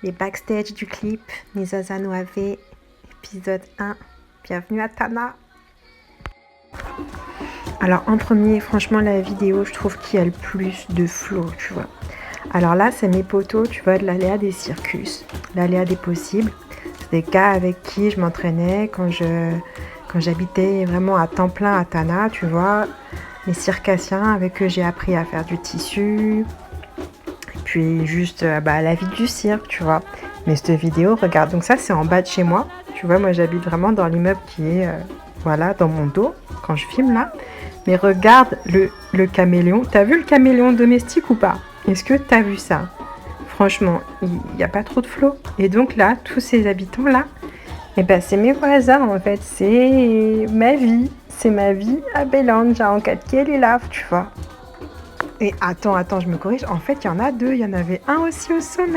Les backstage du clip Nizaza Noave, épisode 1. Bienvenue à Tana. Alors en premier, franchement la vidéo, je trouve qu'il y a le plus de flow, tu vois. Alors là, c'est mes potos, tu vois, de l'aléa des circus, l'aléa des possibles. C'est des gars avec qui je m'entraînais quand j'habitais vraiment à temps plein à Tana, tu vois. Les circassiens avec eux, j'ai appris à faire du tissu. Puis juste la vie du cirque, tu vois. Mais cette vidéo, regarde, donc ça c'est en bas de chez moi. Tu vois, moi j'habite vraiment dans l'immeuble qui est voilà, dans mon dos, quand je filme là. Mais regarde le caméléon. T'as vu le caméléon domestique ou pas? Est-ce que t'as vu ça? Franchement, il n'y a pas trop de flow. Et donc là, tous ces habitants là, eh ben, c'est mes voisins en fait. C'est ma vie. C'est ma vie à Belanja en 4 Lave, tu vois. Et attends, je me corrige. En fait, il y en a deux. Il y en avait un aussi au sommet.